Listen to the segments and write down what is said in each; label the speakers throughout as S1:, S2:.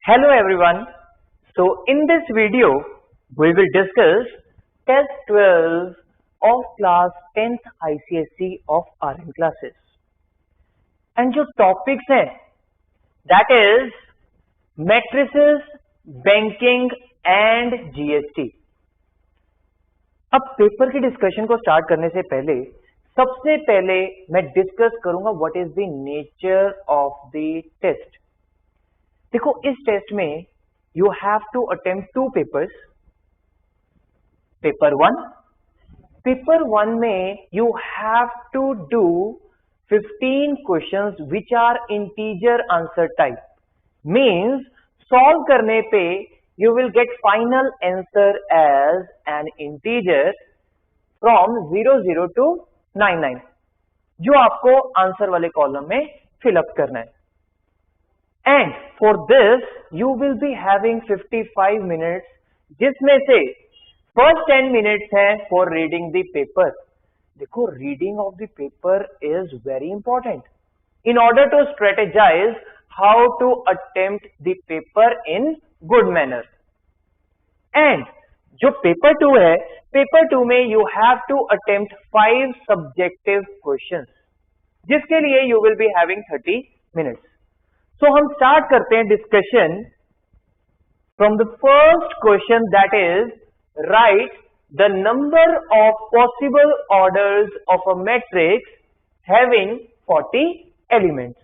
S1: Hello everyone. So in this video we will discuss test 12 of class 10th ICSE of RN classes and जो topics हैं that is matrices, banking and GST. अब paper की discussion को start करने से पहले सबसे पहले मैं डिस्कस करूंगा what is the nature of the test. देखो इस टेस्ट में you have to attempt two papers. Paper one में you have to do 15 questions which are integer answer type. Means solve करने पे you will get final answer as an integer from 00 to 99 जो आपको answer वाले column में fill up करना है. And for this you will be having 55 minutes जिसमें से first 10 minutes है for reading the paper. देखो reading of the paper is very important in order to strategize how to attempt the paper in good manner. And जो paper 2 है, paper 2 में you have to attempt 5 subjective questions जिसके लिए you will be having 30 minutes. So हम start करते हैं discussion from the first question that is right the number of possible orders of a matrix having 40 elements.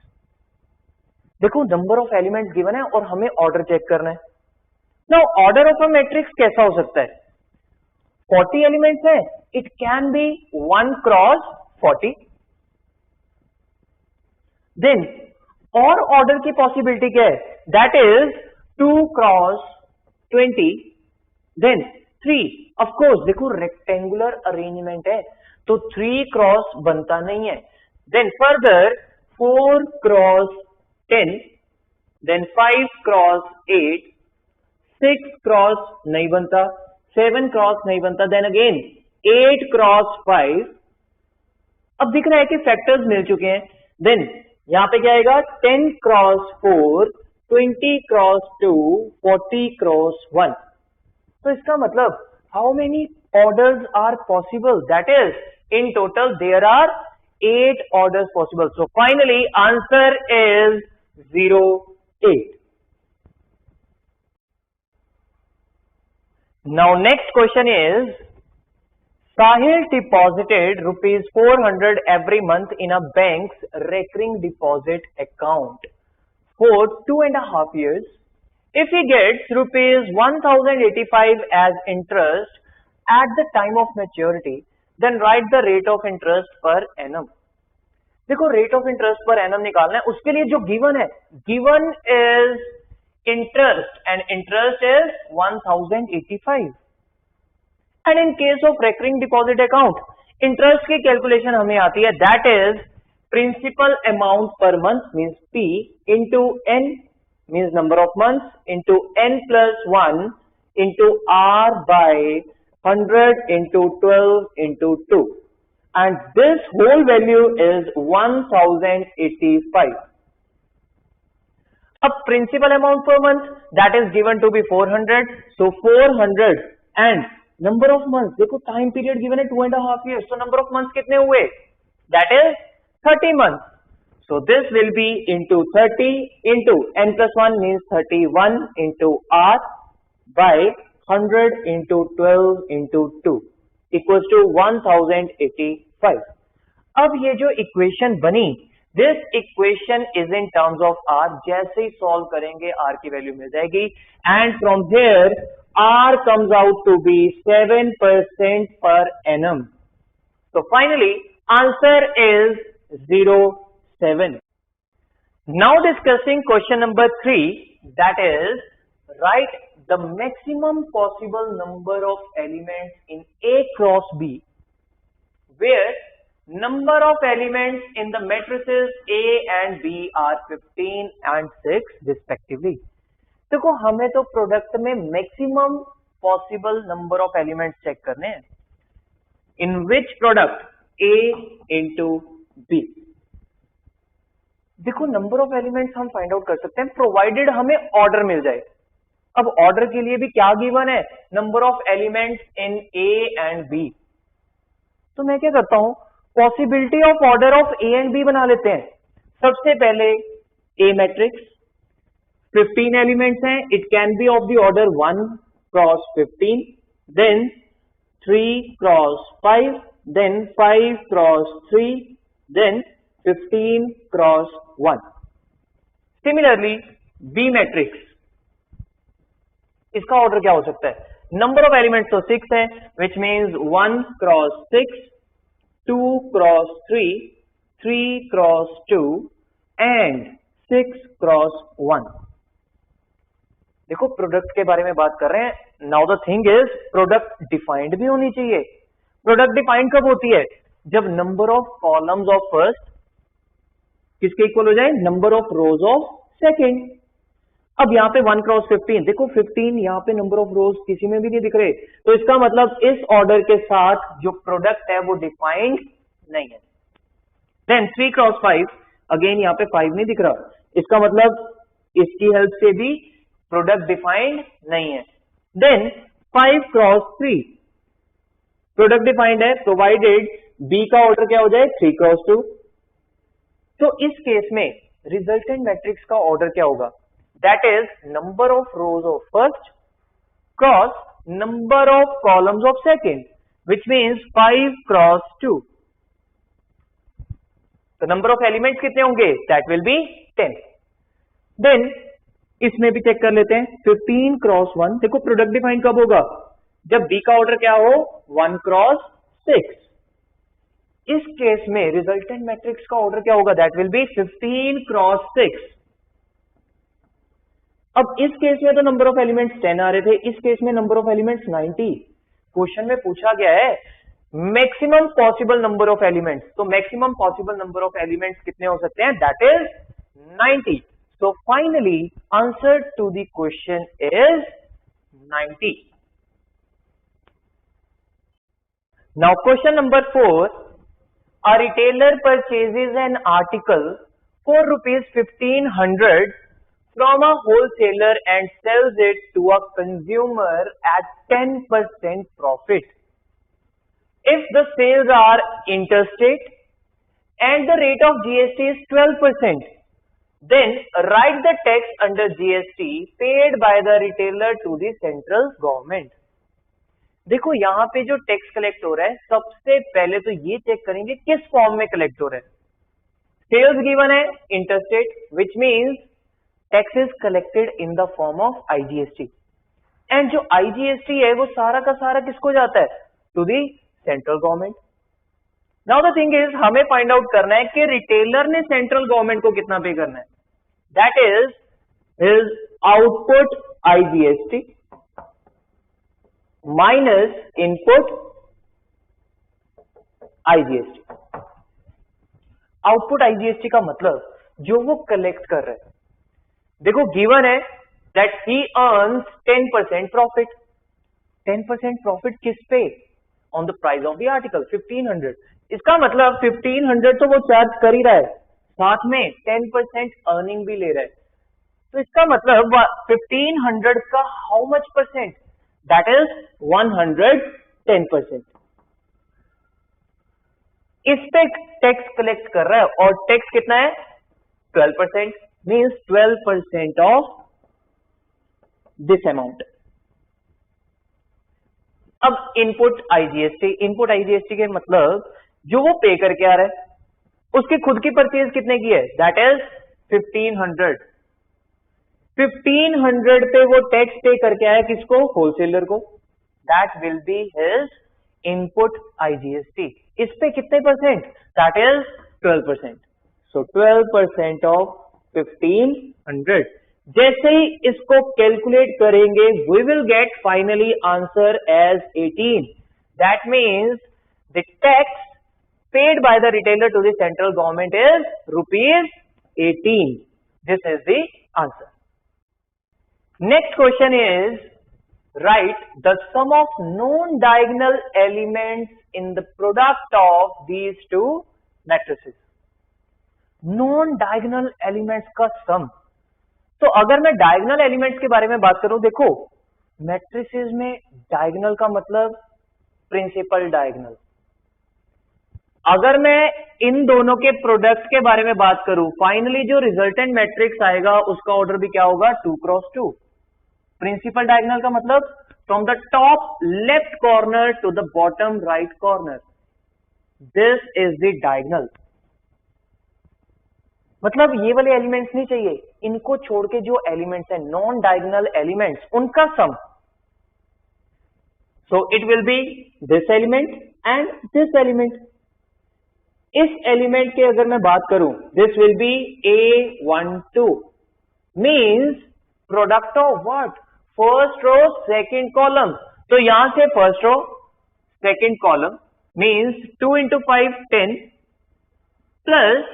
S1: देखो number of elements given है और हमें order check करना है. Now order of a matrix कैसा हो सकता है? 40 एलिमेंट्स है, it can be 1 cross 40. Then और ऑर्डर की पॉसिबिलिटी क्या है? That is 2 cross 20. Then 3. Of course देखो रेक्टेंगुलर अरेंजमेंट है तो 3 क्रॉस बनता नहीं है. Then further 4 cross 10. Then 5 cross 8. 6 cross नहीं बनता. 7 क्रॉस नहीं बनता. Then again 8 cross 5. अब दिख रहा है कि फैक्टर्स मिल चुके हैं. देन यहां पे क्या आएगा? 10 क्रॉस 4, 20 क्रॉस 2, 40 क्रॉस 1. तो इसका मतलब how many orders are possible? That is in total there are 8 orders possible. So finally answer is 08. Now next question is Sahil deposited rupees 400 every month in a bank's recurring deposit account for 2.5 years. If he gets rupees 1085 as interest at the time of maturity, then write the rate of interest per annum. देखो rate of interest per annum निकालना है. उसके लिए जो given है, given is interest and interest is 1085. And in case of recurring deposit account, interest की calculation हमें आती है that is principal amount per month means P into N means number of months into N plus 1 into R by 100 into 12 into 2 and this whole value is 1085. अब principal amount per month that is given to be 400, so 400 and number of months देखो time period given है 2.5 years. तो number of months कितने हुए? That is 30 months. So this will be into 30 into n plus 1 means 31 into r by 100 into 12 into 2 equals to 1085. अब ये जो equation बनी, this equation is in terms of r. जैसे ही solve करेंगे r की वैल्यू मिल जाएगी and from there R comes out to be 7% per annum. So finally answer is 07. Now discussing question number 3, that is write the maximum possible number of elements in A cross B where number of elements in the matrices A and B are 15 and 6 respectively. देखो हमें तो product में maximum possible number of elements check करने हैं. In which product? A into B. देखो number of elements हम find out कर सकते हैं प्रोवाइडेड हमें ऑर्डर मिल जाए। अब ऑर्डर के लिए भी क्या गिवन है, number of elements in A and B. तो मैं क्या करता हूं, possibility of order of A and B बना लेते हैं। सबसे पहले ए मैट्रिक्स 15 एलिमेंट्स हैं, it can be of the order 1 cross 15, then 3 cross 5, then 5 cross 3, then 15 cross 1। Similarly B matrix, इसका ऑर्डर क्या हो सकता है, नंबर ऑफ एलिमेंट्स तो 6 है, which means 1 cross 6, 2 cross 3, 3 cross 2 and 6 cross 1। देखो प्रोडक्ट के बारे में बात कर रहे हैं, now the thing is product defined भी होनी चाहिए। प्रोडक्ट डिफाइंड कब होती है, जब number of columns of first किसके इक्वल हो जाए, number of rose of second. अब यहाँ पे 1 क्रॉस 15, देखो 15 यहाँ पे नंबर ऑफ रोज किसी में भी नहीं दिख रहे, तो इसका मतलब इस ऑर्डर के साथ जो प्रोडक्ट है वो डिफाइंड नहीं है। देन 3 क्रॉस 5, अगेन यहाँ पे 5 नहीं दिख रहा, इसका मतलब इसकी हेल्प से भी प्रोडक्ट डिफाइंड नहीं है। देन 5 क्रॉस 3, प्रोडक्ट डिफाइंड है प्रोवाइडेड बी का ऑर्डर क्या हो जाए 3 क्रॉस 2। तो इस केस में रिजल्टेंट मैट्रिक्स का ऑर्डर क्या होगा, that is number of rose of first cross number of columns of second, which means 5 cross 2। तो नंबर ऑफ एलिमेंट्स कितने होंगे, दैट विल बी 10। देन इसमें भी चेक कर लेते हैं 15 क्रॉस 1, देखो प्रोडक्ट डिफाइन कब होगा, जब बी का ऑर्डर क्या हो 1 क्रॉस 6। इस केस में रिजल्टेंट मैट्रिक्स का ऑर्डर क्या होगा, दैट विल बी 15 क्रॉस 6। अब इस केस में तो नंबर ऑफ एलिमेंट्स 10 आ रहे थे, इस केस में नंबर ऑफ एलिमेंट्स 90। क्वेश्चन में पूछा गया है maximum possible number of elements, तो maximum possible number of elements कितने हो सकते हैं, that is 90। So finally answer to the question is 90. Now question number 4, a retailer purchases an article for rupees 1500 from a wholesaler and sells it to a consumer at 10% profit. If the sales are interstate and the rate of GST is 12%, then write the tax under GST paid by the retailer to the central government. देखो यहाँ पे जो tax collect हो रहा है, सबसे पहले तो ये चेक करेंगे किस फॉर्म में कलेक्ट हो रहा है। सेल्स गिवन है interstate, which means tax is collected in the form of IGST, and जो IGST है वो सारा का सारा किसको जाता है, to the central government. Now the thing is हमें फाइंड आउट करना है कि रिटेलर ने सेंट्रल गवर्नमेंट को कितना पे करना है, that is his output IGST minus input IGST। Output IGST का मतलब जो वो कलेक्ट कर रहा है, देखो गिवन है that he earns 10% profit. 10% profit किस पे, on the price of the article 1500। इसका मतलब 1500 तो वो चार्ज कर ही रहा है, साथ में 10% अर्निंग भी ले रहा है। तो इसका मतलब 1500 का how much percent, that is 110%। इस पे टैक्स कलेक्ट कर रहा है और टैक्स कितना है 12%, मीन्स 12% ऑफ दिस अमाउंट। अब इनपुट IGST के मतलब जो वो पे करके आ रहा है उसकी खुद की परचेज कितने की है, दैट इज 1500। 1500 पे वो टैक्स पे करके आया किसको, होलसेलर को, that will be his input IGST। इस पे कितने percent, that is 12%। So 12% of 1500। जैसे ही इसको कैलकुलेट करेंगे we will get finally answer as 18। That means the tax paid by the retailer to the central government is rupees 18. This is the answer. Next question is, write the sum of non-diagonal elements in the product of these two matrices. Non diagonal elements का सम। तो अगर मैं diagonal elements के बारे में बात करूं, देखो मैट्रिसेस में डायगोनल का मतलब प्रिंसिपल डायगोनल। अगर मैं इन दोनों के प्रोडक्ट के बारे में बात करूं, फाइनली जो रिजल्टेंट मैट्रिक्स आएगा उसका ऑर्डर भी क्या होगा, 2x2। प्रिंसिपल डायगोनल का मतलब from the top left corner to the bottom right corner, this is the diagonal. मतलब ये वाले एलिमेंट्स नहीं चाहिए, इनको छोड़ के जो एलिमेंट्स हैं नॉन डायगोनल एलिमेंट्स, उनका sum. So it will be this element and this element. इस एलिमेंट के अगर मैं बात करूं, this will be A12 means product of what, first row second column. तो यहां से first row second column means 2 into 5 10 plus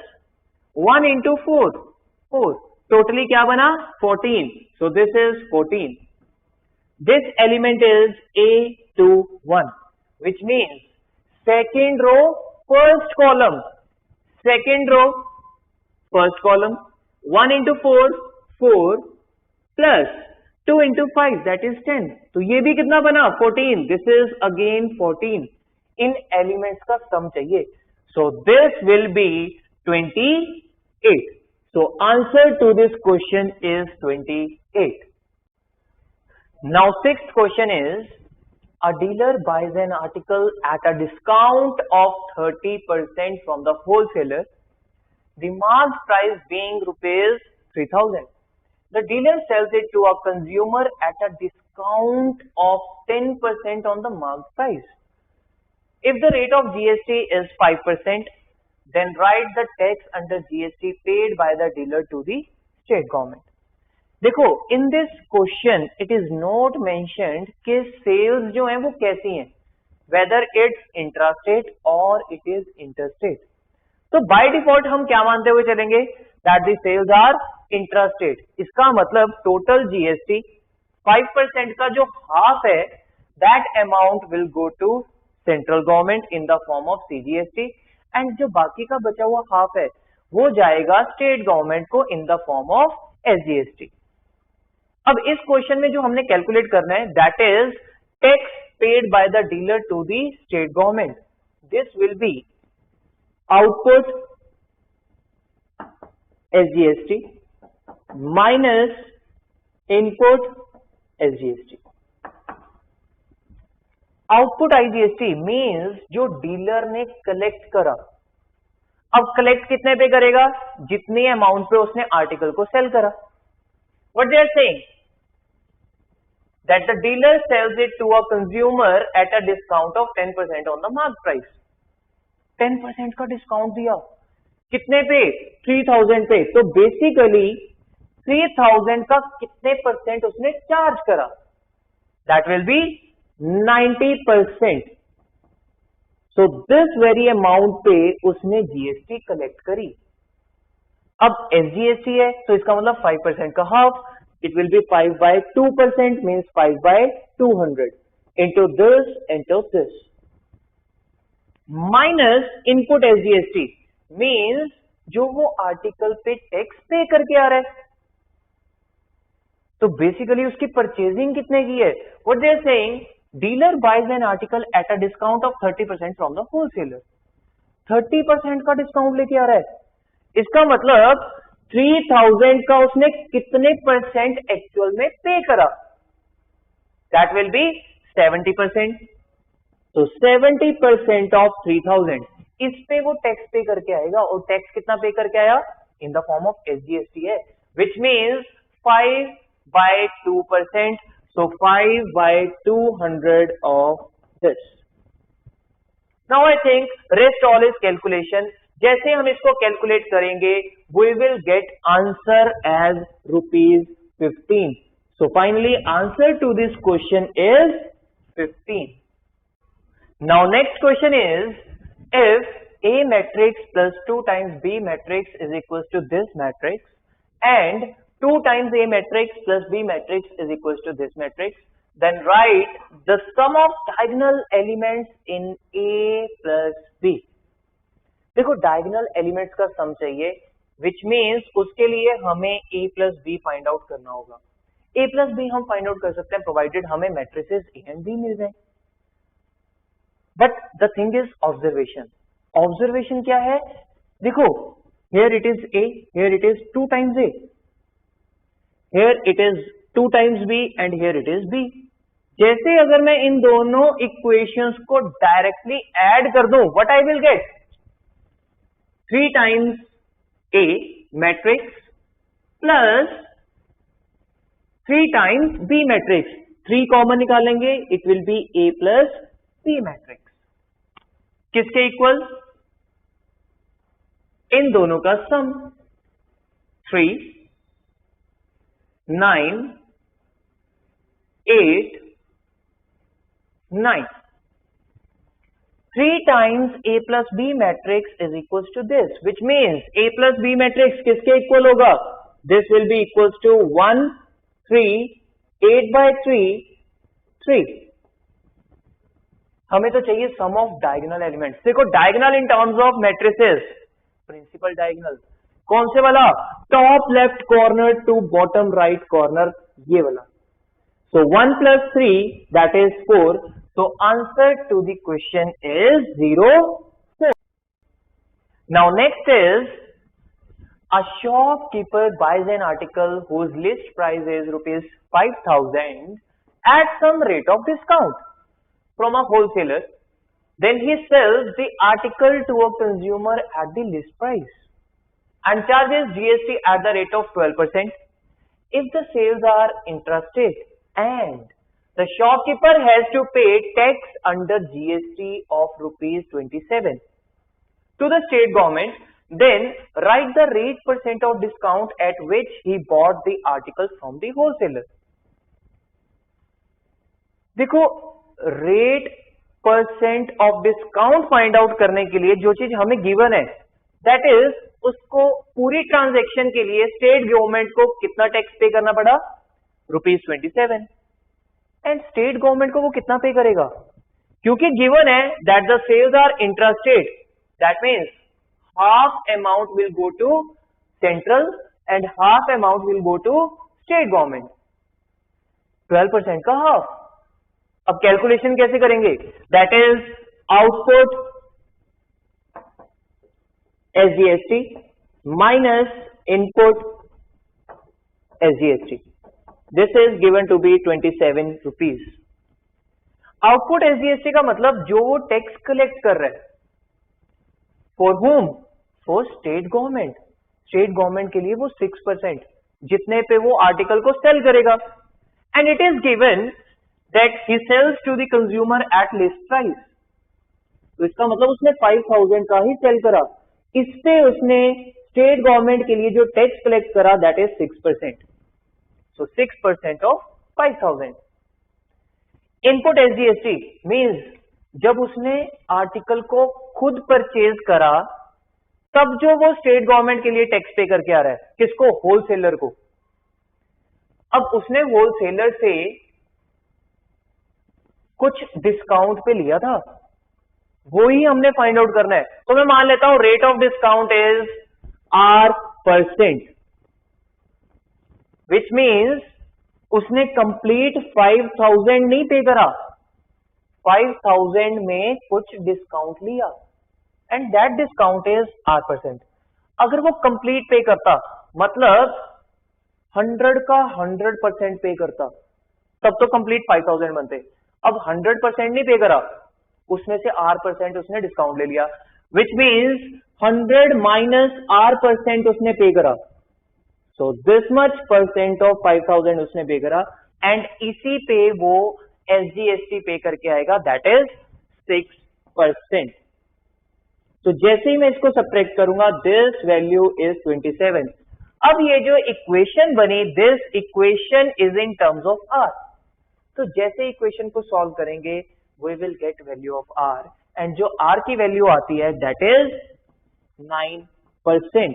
S1: 1 into 4 4, totally क्या बना 14। So this is 14। This element is A21 which means second row first column, second row first column, 1 into 4 4 plus 2 into 5 that is 10। तो ये भी कितना बना 14। This is again 14। In elements का सम चाहिए। सो this will B 28। So answer to this question is 28. Now sixth question is, a dealer buys an article at a discount of 30% from the wholesaler, the marked price being rupees 3000. The dealer sells it to a consumer at a discount of 10% on the marked price. If the rate of GST is 5%, then write the tax under GST paid by the dealer to the state government. देखो in this question it is not mentioned कि sales जो हैं वो कैसी हैं, whether it's intrastate और it is interstate. तो by default हम क्या मानते हुए चलेंगे, that the sales are intrastate. इसका मतलब टोटल जीएसटी 5% का जो हाफ है, that amount will go to central government in the form of CGST, and जो बाकी का बचा हुआ हाफ है वो जाएगा स्टेट गवर्नमेंट को in the form of SGST. अब इस क्वेश्चन में जो हमने कैलकुलेट करना है, that is tax paid by the dealer to the state government. This will be output SGST minus input SGST. Output IGST means जो dealer ने कलेक्ट करा। अब कलेक्ट कितने पे करेगा, जितनी अमाउंट पे उसने आर्टिकल को सेल करा। What they are saying, that the dealer sells it to a consumer at a discount of 10% on the mark price. 10% का डिस्काउंट दिया, कितने पे, 3000 पे। तो बेसिकली 3000 का कितने परसेंट उसने चार्ज करा, that will B 90%। So this very amount पे उसने जीएसटी कलेक्ट करी। अब एसजीएसटी है तो इसका मतलब 5% का half, it will B 5/2% means 5/200 into this minus input SGST means जो वो आर्टिकल पे टैक्स पे करके आ रहा है। तो बेसिकली उसकी परचेजिंग कितने की है, what they are saying, dealer buys an article at a discount of 30% from the wholesaler. 30% का डिस्काउंट लेके आ रहा है, इसका मतलब 3000 का उसने कितने परसेंट एक्चुअल में पे करा, दैट विल बी 70%। तो 70% ऑफ 3000, इस पे वो टैक्स पे करके आएगा, और टैक्स कितना पे करके आया, इन द फॉर्म ऑफ एसजीएसटी है, which means 5/2%। So 5/200 of this. Now I think rest all is calculation. जैसे हम इसको कैलकुलेट करेंगे, we will get answer as ₹15. So finally answer to this question is 15. Now next question is, if A matrix plus 2 times B matrix is equals to this matrix and 2 times A matrix plus B matrix is equals to this matrix, then write the sum of diagonal elements in A plus B. देखो diagonal elements का सम चाहिए which means उसके लिए हमें ए plus B find out करना होगा। ए plus B हम find out कर सकते हैं प्रोवाइडेड हमें मैट्रिसेस ए एंड बी मिल जाए। But the thing is observation. Observation क्या है? देखो, here it is a, here it is 2 times a, here it is 2 times b and here it is b। जैसे अगर मैं इन दोनों इक्वेशंस को डायरेक्टली ऐड कर दूं, what I will get? 3 times a matrix plus 3 times b matrix. 3 common निकालेंगे, it will be a plus b matrix. किसके equal? इन दोनों का sum. 3, 9, 8, 9। 3 times a plus b matrix is equals to this, which means a plus b matrix किसके equal होगा? This will be equals to 1, 3, 8 by 3, 3। हमें तो चाहिए sum of diagonal elements. देखो, diagonal in terms of matrices, principal diagonal कौन से वाला? Top left corner to bottom right corner, ये वाला। So 1 plus 3 that is 4। So answer to the question is 0, 4। Now next is a shopkeeper buys an article whose list price is rupees 5,000 at some rate of discount from a wholesaler. Then he sells the article to a consumer at the list price and charges GST at the rate of 12%. If the sales are intrastate and the shopkeeper has to pay tax under GST of rupees 27 to the state government, then write the rate percent of discount at which he bought the article from the wholesaler। देखो, rate percent of discount find out करने के लिए जो चीज हमें given है, that is उसको पूरी ट्रांजैक्शन के लिए स्टेट गवर्नमेंट को कितना टैक्स पे करना पड़ा? ₹27। एंड स्टेट गवर्नमेंट को वो कितना पे करेगा? क्योंकि गिवन है that the sales are intrastate, that means half amount will go to central and half amount will go to state government. 12% का हाफ। अब कैलकुलेशन कैसे करेंगे? That is output SGST minus input SGST। This is given to be 27 rupees. Output SGST का मतलब जो वो tax collect कर रहा है, for home? For state government. State government के लिए वो 6% जितने पे वो आर्टिकल को सेल करेगा। And it is given that he sells to the consumer at list price। तो इसका मतलब उसने 5,000 का ही सेल करा, इस पे उसने स्टेट गवर्नमेंट के लिए जो टैक्स कलेक्ट करा that is 6%। So 6% of 5,000। Input SGST means जब उसने आर्टिकल को खुद परचेज करा तब जो वो स्टेट गवर्नमेंट के लिए टैक्स पे करके आ रहा है, किसको? होलसेलर को। अब उसने होलसेलर से कुछ डिस्काउंट पे लिया था, वो ही हमने फाइंड आउट करना है। तो मैं मान लेता हूं rate of discount is R%, which means उसने कंप्लीट 5,000 नहीं पे करा, 5,000 में कुछ डिस्काउंट लिया and that discount is R%। अगर वो कंप्लीट पे करता, मतलब 100 का 100% पे करता, तब तो कंप्लीट 5,000 बनते। अब 100% नहीं पे करा, उसमें से R% उसने डिस्काउंट ले लिया, विच मीन्स 100 माइनस R% उसने पे करा। So this much percent of 5,000 उसने पे करा एंड इसी पे वो SGST पे करके आएगा, दैट इज 6%। तो जैसे ही मैं इसको सब्ट्रैक्ट करूंगा, दिस वैल्यू इज 27। अब ये जो इक्वेशन बनी, this equation is in terms of R। तो जैसे इक्वेशन को सॉल्व करेंगे we will get value of R, and जो R की वैल्यू आती है दैट इज 9%।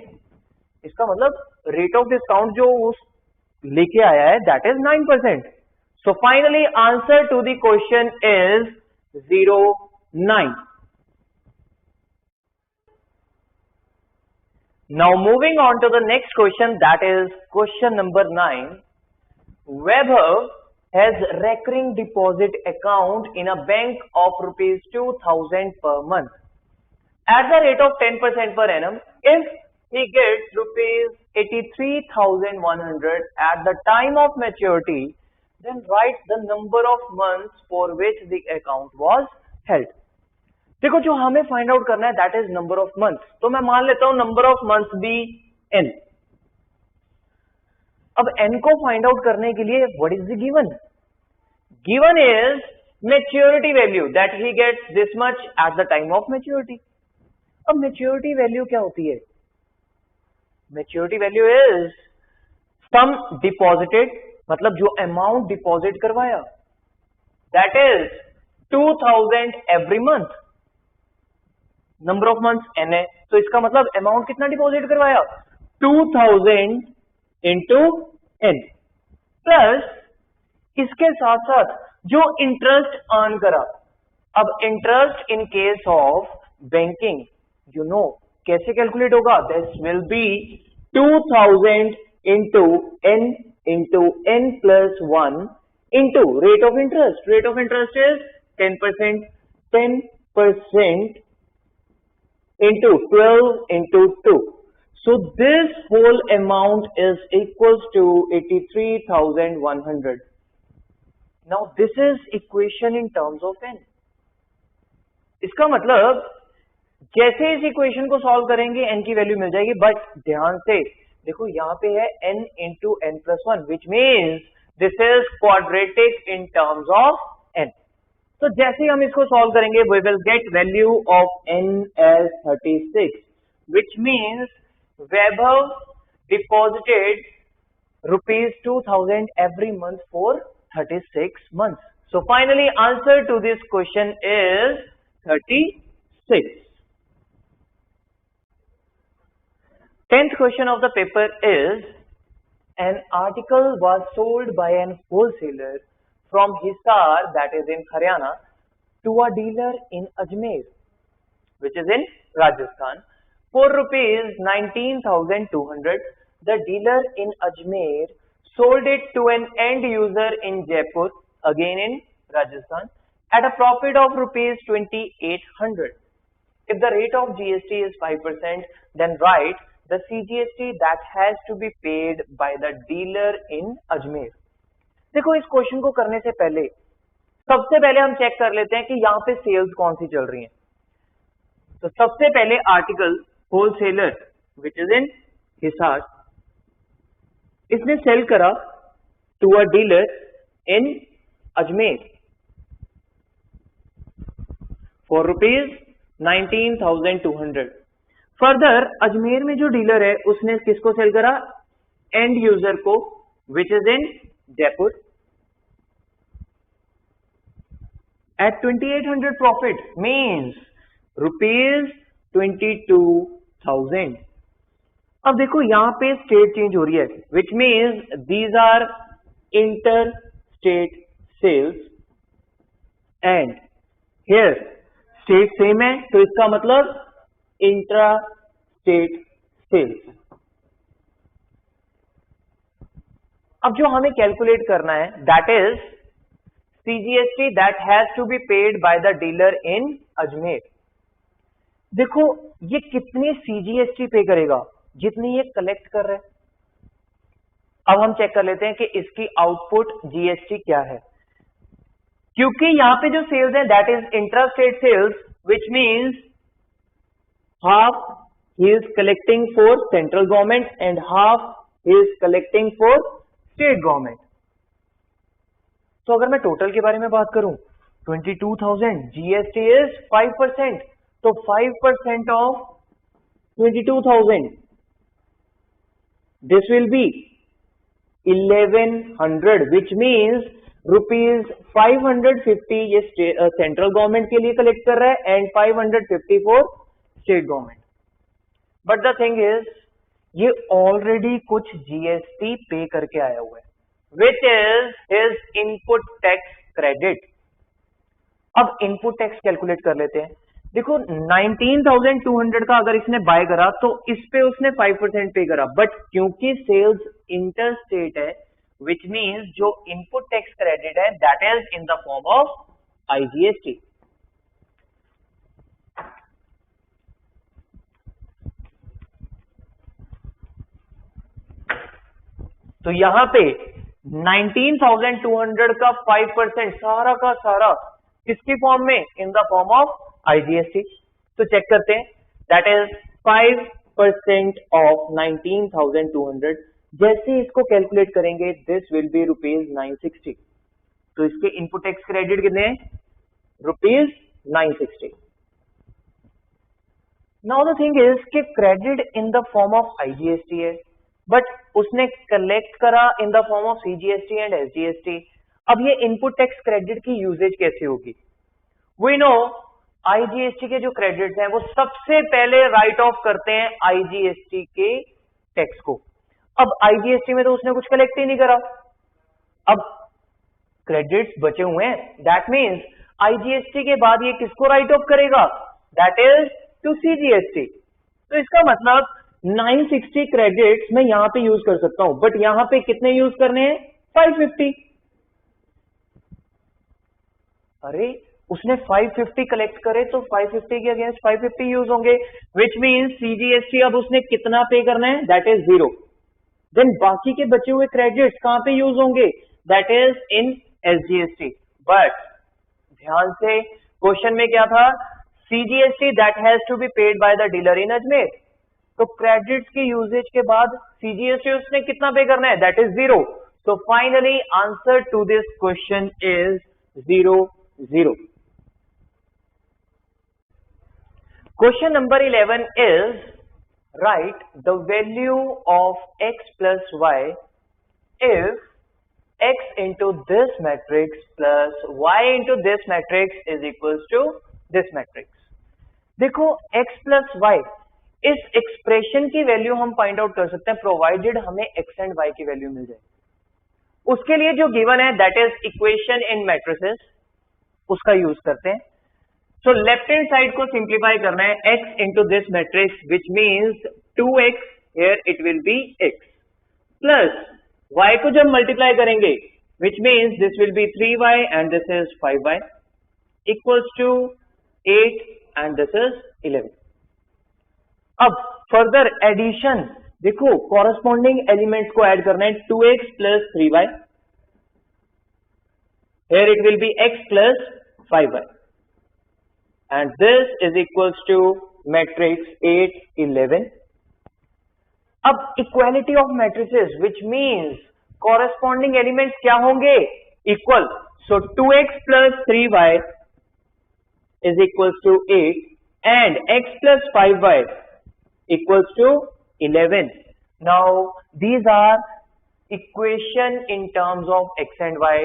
S1: इसका मतलब रेट ऑफ डिस्काउंट जो उस लेके आया है that is 9%। So finally answer to the question is 09। Now moving on to the next question, that is question number 9. Vaibhav has recurring deposit account in a bank of rupees 2000 per month at the rate of 10% per annum. If he gets rupees 83,100 at the time of maturity, then write the number of months for which the account was held. देखो जो हमें find out करना है that is number of months, तो मैं मान लेता हूं number of months be N. अब एन को फाइंड आउट करने के लिए what is the given? Given is maturity value that he gets this much at the time of maturity. अब मैच्योरिटी वैल्यू क्या होती है? Maturity value is sum deposited, मतलब जो अमाउंट डिपॉजिट करवाया, that is 2000 every month. Number of months N है, तो इसका मतलब अमाउंट कितना डिपॉजिट करवाया? 2000 इंटू एन, प्लस इसके साथ साथ जो इंटरेस्ट अर्न करा. अब interest in case of banking you know कैसे कैलकुलेट होगा? This will be 2000 into N plus 1 into rate of interest. Rate of interest is 10%. 10% into 12 into 2. So this whole amount is equals to 83,100. Now this is equation in terms of n. इसका मतलब जैसे इस equation को solve करेंगे n की value मिल जाएगी, but ध्यान से देखो यहाँ पे है n into n plus 1 which means this is quadratic in terms of n. तो जैसे हम इसको सॉल्व करेंगे we will get value of n as 36, which means Vaibhav deposited rupees 2000 every month for 36 months. So finally answer to this question is 36. 10th question of the paper is, an article was sold by an wholesaler from Hisar, that is in Haryana, to a dealer in Ajmer, which is in Rajasthan, for rupees 19,200. The dealer in Ajmer sold it to an end user in Jaipur, again in Rajasthan, at a profit of rupees 2,800. If the rate of GST is 5%, then write the CGST that has to be paid by the dealer in Ajmer. देखो इस question को करने से पहले सबसे पहले हम check कर लेते हैं कि यहाँ पे सेल्स कौन सी चल रही हैं. तो सबसे पहले article wholesaler which is in Hisar, इसने सेल करा to a dealer in Ajmer for rupees 19,200. Further Ajmer में जो डीलर है उसने किसको सेल करा? एंड यूजर को, विच is in Jaipur, at 2,800 profit, means rupees 22,000. अब देखो यहां पे स्टेट चेंज हो रही है, which means these are interstate sales and here state same है, तो इसका मतलब intra-state sales. अब जो हमें कैलकुलेट करना है that is CGST that has to be paid by the dealer in Ajmer. देखो ये कितनी CGST पे करेगा? जितनी ये कलेक्ट कर रहा है. अब हम चेक कर लेते हैं कि इसकी आउटपुट GST क्या है, क्योंकि यहां पे जो सेल्स है that is intra state sales, which means half he is collecting for central government and half he is collecting for state government. तो अगर मैं टोटल के बारे में बात करूं 22,000, GST इज 5%, तो 5% of 22,000 this will B 1,100, which means rupees 550 ये सेंट्रल गवर्नमेंट के लिए कलेक्ट कर रहा है and 550 for state government. But the thing is ये ऑलरेडी कुछ GST पे करके आया हुआ है, which is his input tax credit. अब इनपुट टैक्स कैलकुलेट कर लेते हैं. देखो 19,200 का अगर इसने बाय करा तो इस पे उसने 5% पे करा, बट क्योंकि सेल्स इंटर स्टेट है, विच मीन्स जो इनपुट टैक्स क्रेडिट है that is in the form of IGST. तो यहां पे 19,200 का 5% सारा का सारा किसकी फॉर्म में, इन द फॉर्म ऑफ आईजीएसटी। तो चेक करते हैं, दैट इज 5% ऑफ 19,200। जैसे इसको कैलकुलेट करेंगे दिस विल बी ₹960। तो इसके इनपुट टैक्स क्रेडिट कितने हैं, ₹960। नाउ द थिंग इज कि credit in the form of IGST है, बट उसने कलेक्ट करा इन the form of CGST and SGST. अब ये इनपुट टैक्स क्रेडिट की यूजेज कैसे होगी? वी नो आईजीएसटी के जो क्रेडिट्स हैं वो सबसे पहले राइट ऑफ करते हैं आईजीएसटी के टैक्स को। अब आईजीएसटी में तो उसने कुछ कलेक्ट ही नहीं करा, अब क्रेडिट्स बचे हुए हैं, दैट मीन्स आईजीएसटी के बाद ये किसको राइट ऑफ करेगा, दैट इज टू सीजीएसटी। तो इसका मतलब 960 क्रेडिट्स मैं यहां पे यूज कर सकता हूं, बट यहां पे कितने यूज करने हैं, 550। अरे उसने 550 कलेक्ट करे तो 550 के अगेंस्ट 550 यूज होंगे, विच मीन्स सीजीएसटी अब उसने कितना पे करना है, दैट इज 0। देन बाकी के बचे हुए क्रेडिट्स कहां पे यूज होंगे, that is in SGST. But ध्यान से क्वेश्चन में क्या था, CGST that has to be paid by the dealer in Ajmer. तो क्रेडिट्स के यूजेज के बाद सीजीएसटी उसने कितना पे करना है, that is 0। So finally answer to this question is 0, 0। Question number 11 is, write the value of x plus y if x into this matrix plus y into this matrix is equals to this matrix। देखो x plus y, इस expression की value हम find out कर सकते हैं provided हमें x and y की value मिल जाए। उसके लिए जो गिवन है that is equation in matrices, उसका यूज करते हैं। सो लेफ्ट हैंड साइड को सिंप्लीफाई करना है, x into this matrix which means 2x, here it will be x, plus y को जब मल्टीप्लाई करेंगे which means this will B 3y and this is 5y equals to 8 and this is 11। अब further addition, देखो corresponding elements को add करना है, 2x plus 3y, here it will be x plus 5y and this is equals to matrix 8, 11। अब equality of matrices which means corresponding elements क्या होंगे, equal। so 2x plus 3y is equals to 8 and x plus 5y equals to 11। now these are equation in terms of x and y।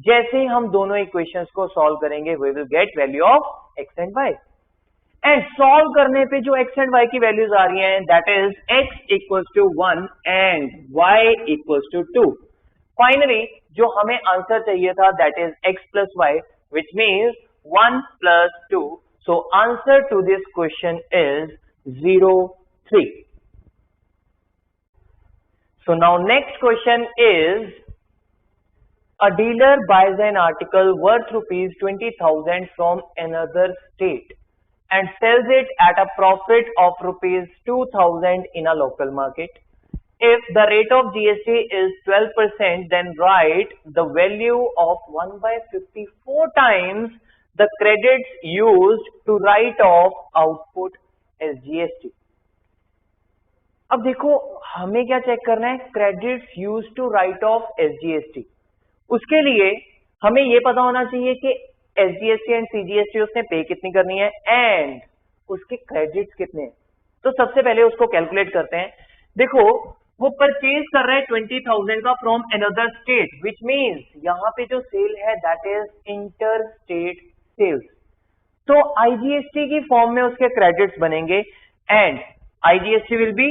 S1: जैसे ही हम दोनों equations को solve करेंगे we will get value of x and y, and solve करने पे जो x and y की वैल्यूज आ रही हैं that is x equals to 1 and y equals to 2। Finally जो हमें आंसर चाहिए था that is x plus y which means 1 plus 2। So answer to this question is 0, 3। So now next question is, a dealer buys an article worth ₹20,000 from another state and sells it at a profit of ₹2,000 in a local market. If the rate of GST is 12%, then write the value of 1/54 times the credits used to write off output as GST। अब देखो हमें क्या check करना है, credits use to write off SGST. उसके लिए हमें यह पता होना चाहिए कि एसजीएसटी एंड सीजीएसटी उसने पे कितनी करनी है एंड उसके क्रेडिट्स कितने हैं। तो सबसे पहले उसको कैलकुलेट करते हैं। देखो वो परचेज कर रहा है 20,000 का from another state, which means यहां पे जो सेल है that is inter state sales. तो आईजीएसटी की फॉर्म में उसके क्रेडिट्स बनेंगे and IGST will be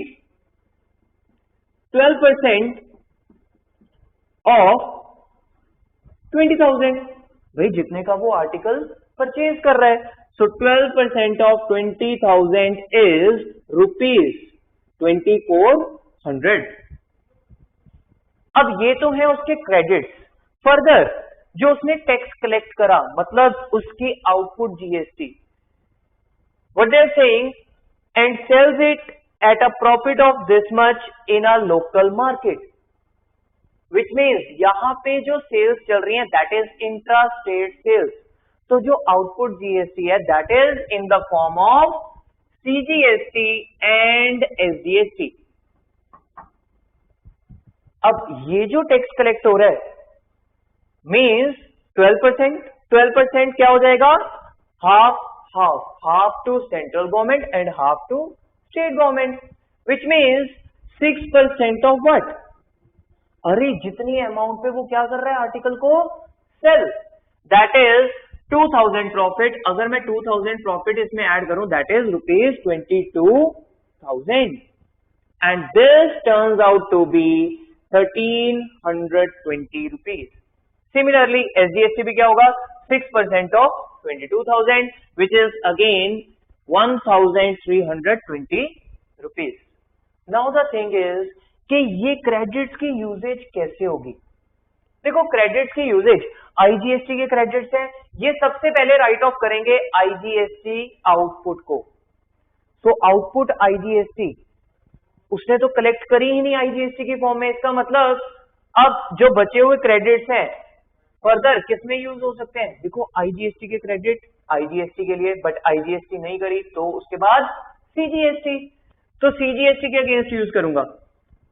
S1: 12% of 20,000, भाई जितने का वो आर्टिकल परचेज कर रहा है। So 12% of 20,000 is rupees 2400. अब ये तो है उसके क्रेडिट्स. फर्दर जो उसने टैक्स कलेक्ट करा मतलब उसकी output GST, what they are saying, and sells it at a profit of this much in a local market, which means यहां पे जो सेल्स चल रही है that is intra state sales. तो जो आउटपुट जीएसटी है that is in the form of CGST and SGST. अब ये जो टैक्स कलेक्ट हो रहा है मीन्स 12%. 12% क्या हो जाएगा? Half to central government and half to state government, which means 6% of what? अरे जितनी अमाउंट पे वो क्या कर रहा है आर्टिकल को सेल, दैट इज 2000 प्रॉफिट. अगर मैं 2000 प्रॉफिट इसमें ऐड करूं that is rupees 22,000 and this turns out to be 1320 rupees. Similarly SGST भी क्या होगा? 6% of 22,000 which is again 1320 rupees. Now the thing is कि ये क्रेडिट्स की यूजेज कैसे होगी? देखो क्रेडिट्स की यूजेज, आईजीएसटी के क्रेडिट्स हैं, ये सबसे पहले राइट ऑफ करेंगे आईजीएसटी आउटपुट को. सो आउटपुट आईजीएसटी उसने तो कलेक्ट करी ही नहीं आईजीएसटी की फॉर्म में. इसका मतलब अब जो बचे हुए क्रेडिट्स हैं फर्दर किसमें यूज हो सकते हैं? देखो आईजीएसटी के क्रेडिट आईजीएसटी के लिए, बट आईजीएसटी नहीं करी तो उसके बाद सीजीएसटी. तो सीजीएसटी के अगेंस्ट यूज करूंगा.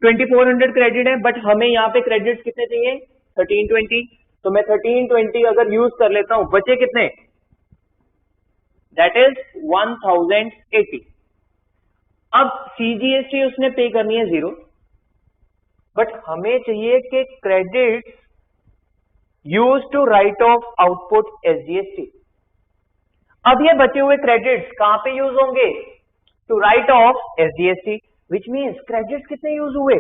S1: 2400 क्रेडिट है बट हमें यहाँ पे क्रेडिट कितने चाहिए? 1320. तो मैं 1320 अगर यूज कर लेता हूं, बचे कितने? That is 1080. अब सीजीएसटी उसने पे करनी है 0, बट हमें चाहिए कि credit use to write off output SGST. अब ये बचे हुए क्रेडिट्स कहां पे यूज होंगे? To write off SGST, which means credits कितने यूज हुए?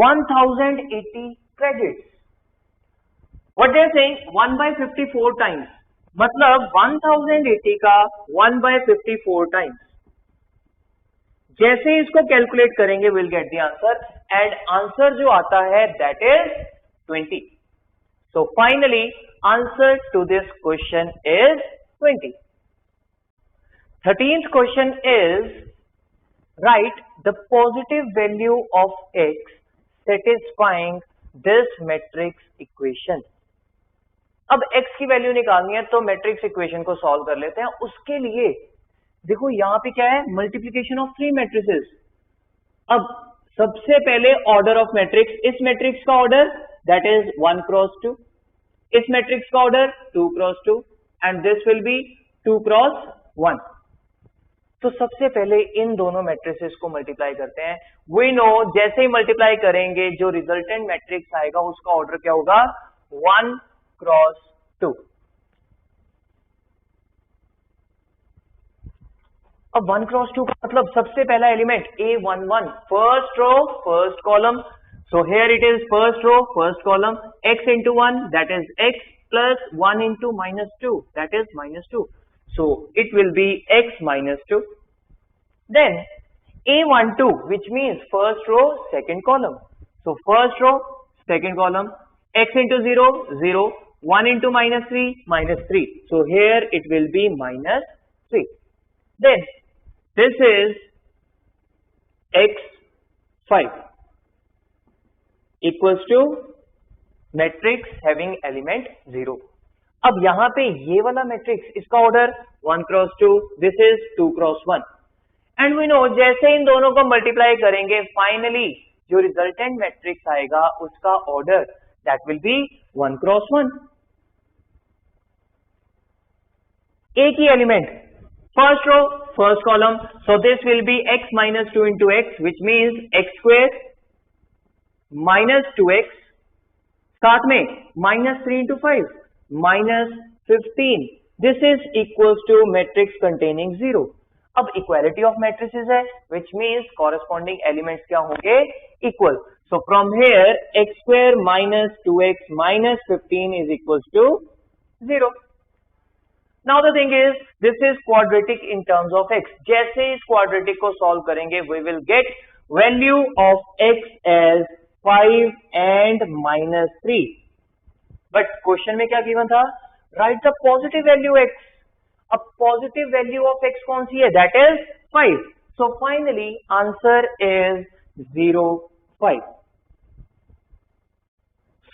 S1: 1080 credits. What they are saying 1/54 times, मतलब 1080 का 1/54 टाइम्स. जैसे इसको कैलकुलेट करेंगे will get the answer, and answer जो आता है that is 20. So finally answer to this question is 20. 13th question is write the positive value of x satisfying this matrix equation. अब x की value निकालनी है तो matrix equation को solve कर लेते हैं. उसके लिए देखो यहां पे क्या है? Multiplication of 3 matrices. अब सबसे पहले ऑर्डर ऑफ मैट्रिक्स, इस मैट्रिक्स का ऑर्डर दैट इज 1 क्रॉस 2, इस मैट्रिक्स का order 2 cross 2 and this will B 2 cross 1. तो सबसे पहले इन दोनों मैट्रिसेस को मल्टीप्लाई करते हैं. वी नो जैसे ही मल्टीप्लाई करेंगे जो रिजल्टेंट मैट्रिक्स आएगा उसका ऑर्डर क्या होगा? 1 क्रॉस 2. अब 1 क्रॉस 2 का मतलब सबसे पहला element A11, first row first column. So here it is first row first column, x into 1 that is x plus 1 into -2 that is -2. So it will be x minus 2. Then A12 which means first row second column. So first row second column, x into 0 0, 1 into -3 -3. So here it will be -3. Then this is x5 equals to matrix having element 0. अब यहां पे ये वाला matrix, इसका order 1 cross 2, this is 2 cross 1. And we know जैसे इन दोनों को मल्टीप्लाई करेंगे फाइनली जो रिजल्टेंट मैट्रिक्स आएगा उसका order that will be 1 cross 1. एक ही element first row first column, so this will be x minus 2 into x which means x square minus 2x, साथ में -3 into 5 -15. This is equals to matrix containing 0. अब equality of matrices है which means corresponding elements क्या होंगे? Equal. So from here x square minus 2x minus 15 is equals to 0. Now the thing is, this is quadratic in terms of x. जैसे इस quadratic को solve करेंगे, we will get value of x as 5 and -3. But question में क्या given था? Write the positive value x. अब positive value of x कौन सी है? That is 5. So finally answer is 0, 5.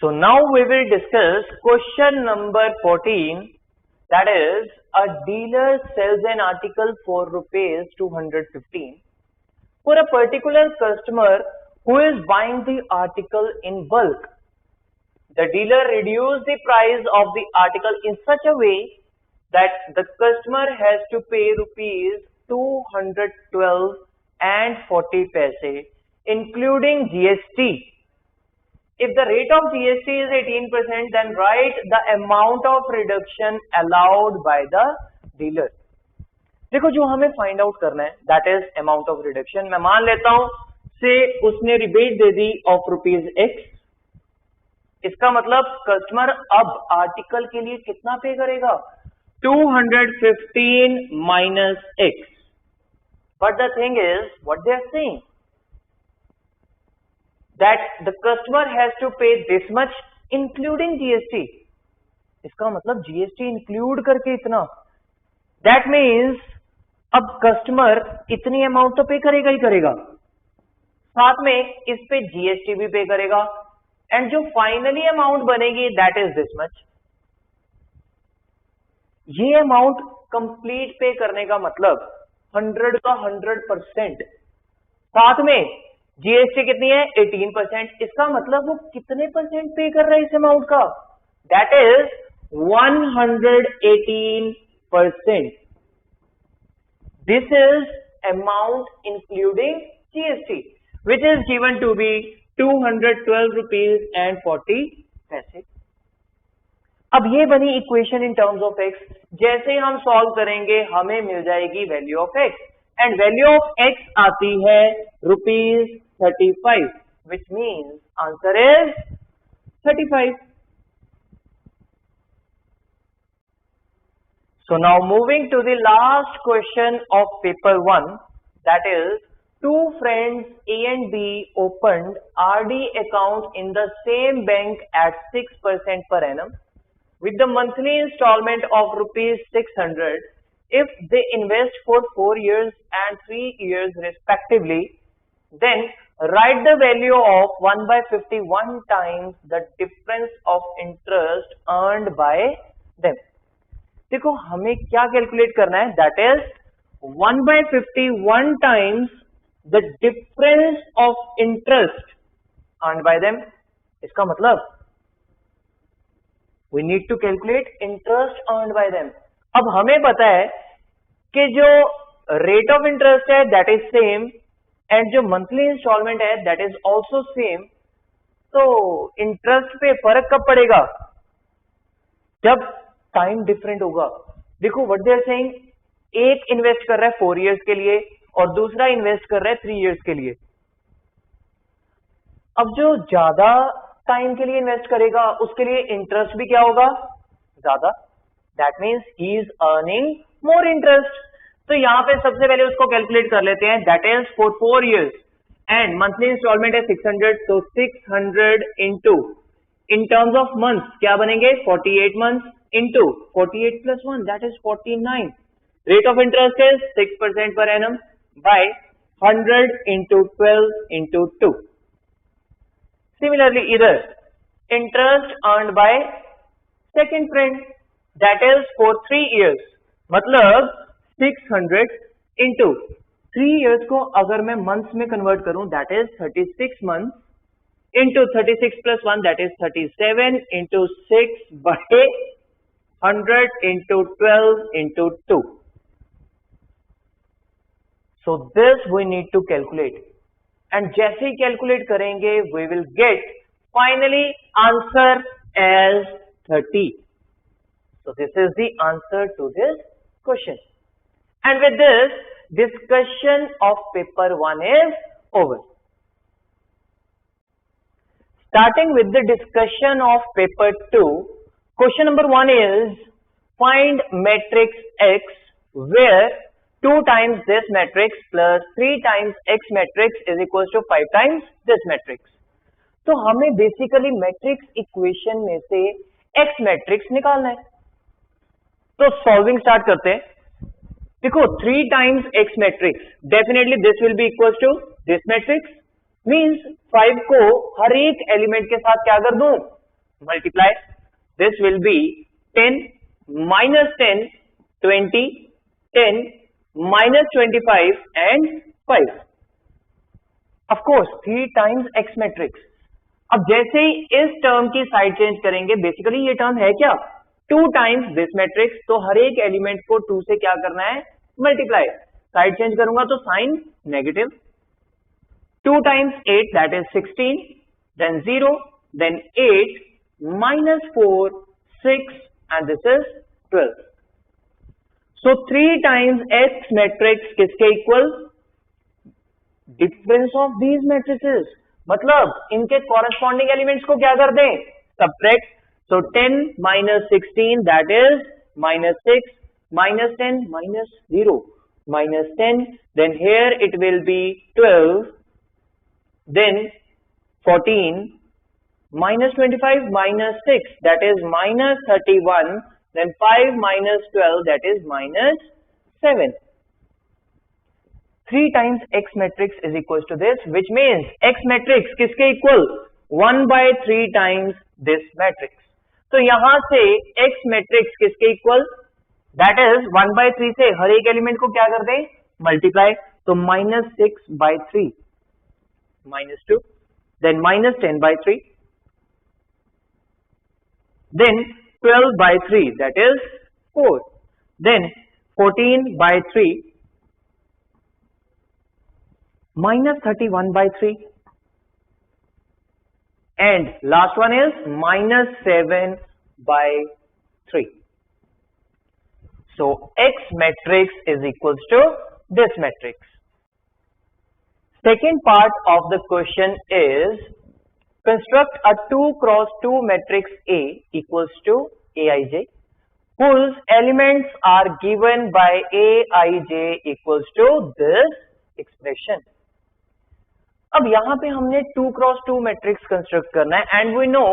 S1: So now we will discuss question number 14. That is, a dealer sells an article for rupees 215 for a particular customer who is buying the article in bulk. The dealer reduced the price of the article in such a way that the customer has to pay rupees 212 and 40 paise, including GST. If the rate of GST is 18%, then write the amount of reduction allowed by the dealer. देखो जो हमें find out करना है that is amount of reduction. मैं मान लेता हूं से उसने rebate they the of ₹X. इसका मतलब कस्टमर अब आर्टिकल के लिए कितना पे करेगा? 215 minus X. But the thing is, what they are saying, that the customer has to pay this much including GST. इसका मतलब GST इंक्लूड करके इतना. That means अब कस्टमर इतनी अमाउंट तो पे करेगा ही करेगा, साथ में इस पे GST भी पे करेगा, एंड जो फाइनली अमाउंट बनेगी दैट इज दिस मच. ये अमाउंट कंप्लीट पे करने का मतलब 100 का 100%, साथ में जीएसटी कितनी है? 18%. इसका मतलब वो कितने परसेंट पे कर रहा है इस अमाउंट का? That is 118%. This is amount including GST which is given to be 212 rupees and 40 paise. अब ये बनी equation in terms of x. जैसे ही हम सॉल्व करेंगे हमें मिल जाएगी value of x, and value of x आती है ₹35, which means answer is 35. So now moving to the last question of paper 1, that is, two friends A and B opened RD account in the same bank at 6% per annum with the monthly installment of ₹600. If they invest for 4 years and 3 years respectively, then write the value of 1/51 times the difference of interest earned by them. देखो हमें क्या calculate करना है? That is 1/51 times the difference of interest earned by them. इसका मतलब we need to calculate interest earned by them. अब हमें पता है कि जो rate of interest है that is same and जो monthly installment है that is also same. तो interest पे फर्क कब पड़ेगा? जब टाइम डिफरेंट होगा. देखो what they are saying, एक इन्वेस्ट कर रहा है 4 years के लिए और दूसरा इन्वेस्ट कर रहा है 3 years के लिए. अब जो ज्यादा टाइम के लिए इन्वेस्ट करेगा उसके लिए इंटरेस्ट भी क्या होगा? ज्यादा. That means he is earning more interest. तो यहां पे सबसे पहले उसको कैलकुलेट कर लेते हैं. That is for 4 years and monthly installment है 600. तो 600 into in terms of months क्या बनेंगे? 48 months into 48 plus 1 that is 49. Rate of interest is 6% per annum by 100 into 12 into 2. Similarly, either interest earned by second friend that is for 3 years, मतलब 600 into 3 years को अगर मैं months में convert करूं that is 36 months into 36 plus 1 that is 37 into 6 by 100 into 12 into 2. So this we need to calculate, and जैसे ही calculate करेंगे we will get finally answer as 30. So this is the answer to this question, and with this discussion of paper 1 is over. Starting with the discussion of paper 2, question number 1 is find matrix X where 2 times this matrix plus 3 times X matrix is equals to 5 times this matrix. तो हमें basically matrix equation में से X matrix निकालना है. तो solving start करते हैं. देखो 3 times X matrix definitely this will be equals to this matrix, means 5 को हर एक एलिमेंट के साथ क्या कर दूं, multiply. This will B 10 minus 10 20 10 minus 25 and 5. of course 3 times X matrix. अब जैसे ही इस टर्म की साइड चेंज करेंगे, बेसिकली ये टर्म है क्या, 2 times दिस मैट्रिक्स, तो हर एक एलिमेंट को 2 से क्या करना है, मल्टीप्लाई. साइड चेंज करूंगा तो sign negative. 2 times 8 that is 16, then 0, then 8 minus 4 6 and this is 12. So 3 times X matrix किसके equal, difference of these matrices, मतलब इनके कॉरेस्पॉन्डिंग एलिमेंट्स को क्या कर दें, subtract. So 10 minus 16 that is minus 6 minus 10 minus 0 minus 10, then here it will be 12, then 14 minus 25 minus 6 that is minus 31, then 5 minus 12 that is minus 7. 3 times X matrix is equals to this, which means X matrix किसके equal, 1 by 3 times this matrix. तो यहां से X matrix किसके equal, that is 1 by 3 से हर एक element को क्या कर दें, मल्टीप्लाई. तो minus 6 by 3 minus 2, then minus 10 by 3, then 12 by 3 that is 4, then 14 by 3 minus 31 by 3, and last one is minus 7 by 3. So X matrix is equals to this matrix. Second part of the question is construct a 2 cross 2 matrix A equals to Aij whose elements are given by Aij equals to this expression. अब यहां पे हमने 2 cross 2 matrix construct करना है and we know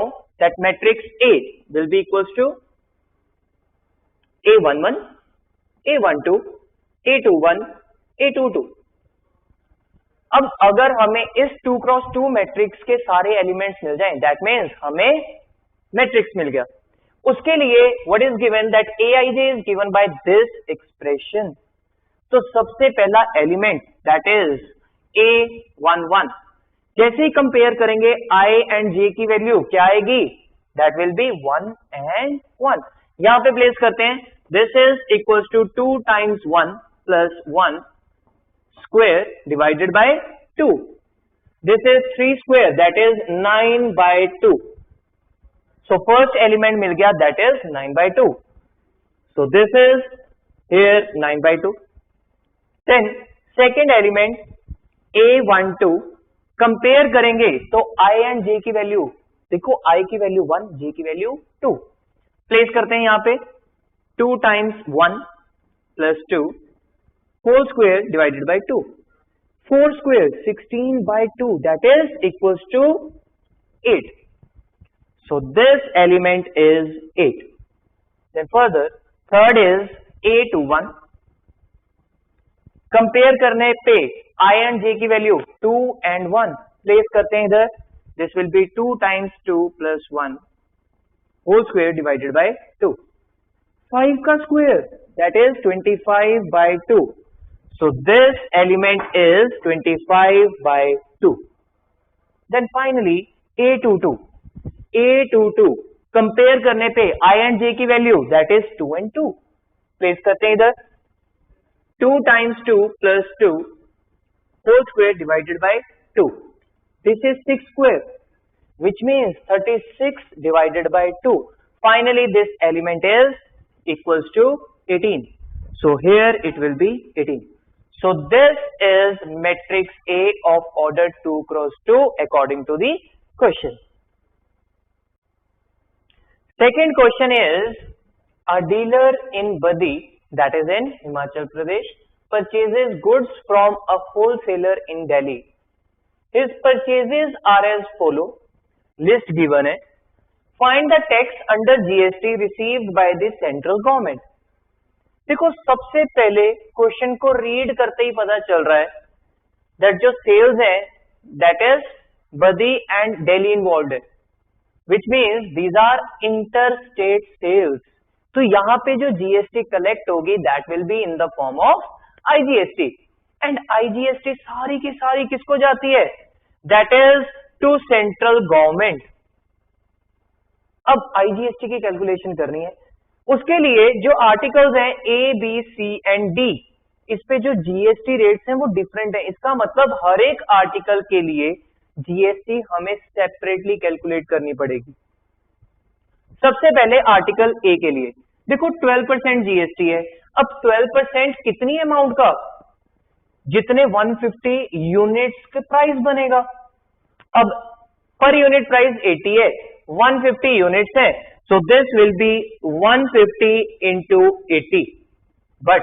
S1: that matrix A will be equals to A11 A12 A21 A22. अब अगर हमें इस 2 cross 2 मैट्रिक्स के सारे एलिमेंट्स मिल जाएं, दैट मीन्स हमें मैट्रिक्स मिल गया. उसके लिए what is given, that Aij is given by this expression. तो सबसे पहला एलिमेंट दैट इज A11, जैसे ही कंपेयर करेंगे I एंड J की वैल्यू क्या आएगी, दैट विल बी 1 and 1. यहां पे प्लेस करते हैं. This is equals to 2 times 1 plus 1 square divided by 2. This is 3 square that is 9 by 2. So first element मिल गया that is 9 by 2. So this is here 9 by 2. Then second element A12 compare करेंगे तो I and J की value देखो, I की value 1, J की value 2. Place करते हैं यहां पे 2 times 1 plus 2 whole square divided by 2. 4 square 16 by 2 that is equals to 8. So this element is 8. Then further third is A21. Compare करने पे I एंड J की वैल्यू 2 and 1 प्लेस करते हैं इधर. This will B 2 times 2 plus 1 whole square divided by 2. 5 का square that is 25 by 2. So this element is 25 by 2. Then finally A22. A22 compare करने पे I and J की value that is 2 and 2 place करते हैं इधर. 2 times 2 plus 2 whole square divided by 2. This is 6 square which means 36 divided by 2. Finally this element is equals to 18. So here it will be 18. So this is matrix A of order 2 cross 2 according to the question. Second question is A dealer in Badi, that is in Himachal Pradesh, purchases goods from a wholesaler in Delhi. His purchases are as follow. List given है. Find the tax under GST received by the central government. देखो सबसे पहले question को read करते ही पता चल रहा है दैट जो सेल्स है that is Baddi and Delhi involved है, which means these are inter state sales. तो यहाँ पे जो जीएसटी कलेक्ट होगी that will be in the form of IGST. And IGST सारी की सारी किसको जाती है? That is to central government. अब आईजीएसटी की कैलकुलेशन करनी है, उसके लिए जो आर्टिकल्स हैं A B C and D, इस पे जो जीएसटी रेट्स हैं वो डिफरेंट है. इसका मतलब हर एक आर्टिकल के लिए जीएसटी हमें सेपरेटली कैलकुलेट करनी पड़ेगी. सबसे पहले आर्टिकल ए के लिए देखो 12% जीएसटी है. अब 12% कितनी अमाउंट का? जितने 150 यूनिट्स के प्राइस बनेगा. अब पर यूनिट प्राइस 80 है, 150 यूनिट्स है, so this will be 150 into 80. But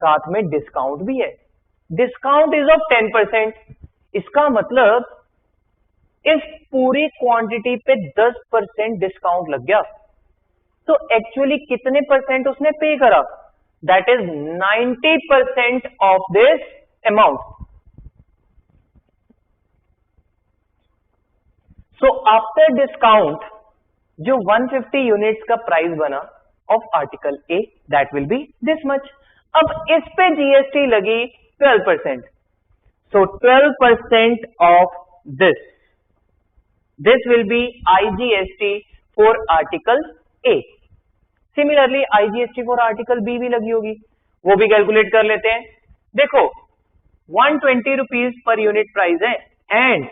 S1: साथ में डिस्काउंट भी है. Discount is of 10%. इसका मतलब इस पूरी क्वांटिटी पे 10% डिस्काउंट लग गया. तो एक्चुअली कितने परसेंट उसने पे करा? That is 90% of this amount. So after discount जो 150 यूनिट्स का प्राइस बना of article A that will be this much. अब इस पे जीएसटी लगी 12%. So 12% of this will be IGST for article A. Similarly IGST for article B भी लगी होगी, वो भी कैलकुलेट कर लेते हैं. देखो 120 रुपीज पर यूनिट प्राइस है एंड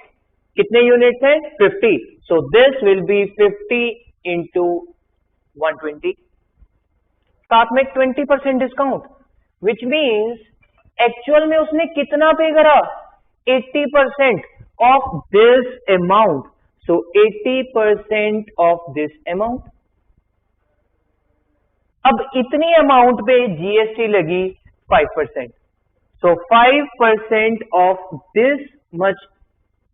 S1: कितने यूनिट्स हैं? 50. सो दिस विल बी 50 इंटू 120. साथ में 20% डिस्काउंट, विच मीन्स एक्चुअल में उसने कितना पे करा? 80% of this amount. So 80% of this amount. अब इतनी अमाउंट पे जीएसटी लगी 5%. सो 5% of this much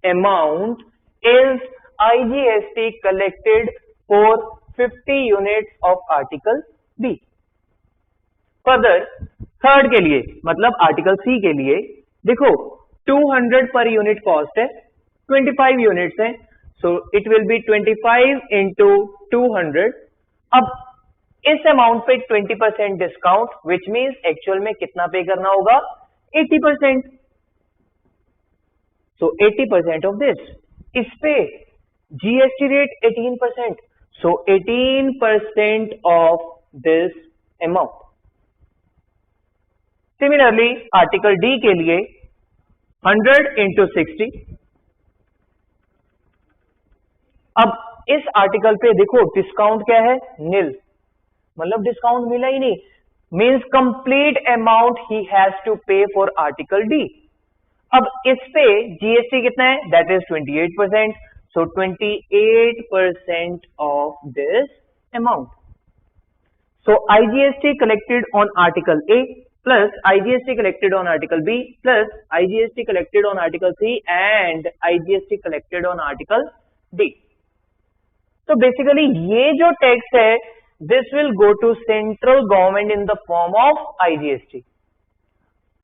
S1: amount is IGST collected for 50 units of article B. Further, third के लिए मतलब आर्टिकल सी के लिए देखो 200 पर यूनिट कॉस्ट है, 25 यूनिट्स है, सो इट विल बी 25 इंटू 200. अब इस अमाउंट पे 20% डिस्काउंट, विच मीन्स एक्चुअल में कितना पे करना होगा? 80%. So 80% of this. इस पे GST rate 18%. So 18% of this amount. Similarly, article D के लिए 100 into 60. अब इस आर्टिकल पे देखो डिस्काउंट क्या है? नील. मतलब डिस्काउंट मिला ही नहीं. मीन्स कंप्लीट अमाउंट ही has to pay for article D. अब इस पे जीएसटी कितना है? That is 28%. So 28% of this amount. So IGST collected on article A plus IGST collected on article B plus IGST collected on article C and IGST collected on article D. तो basically ये जो tax है this will go to central government in the form of IGST.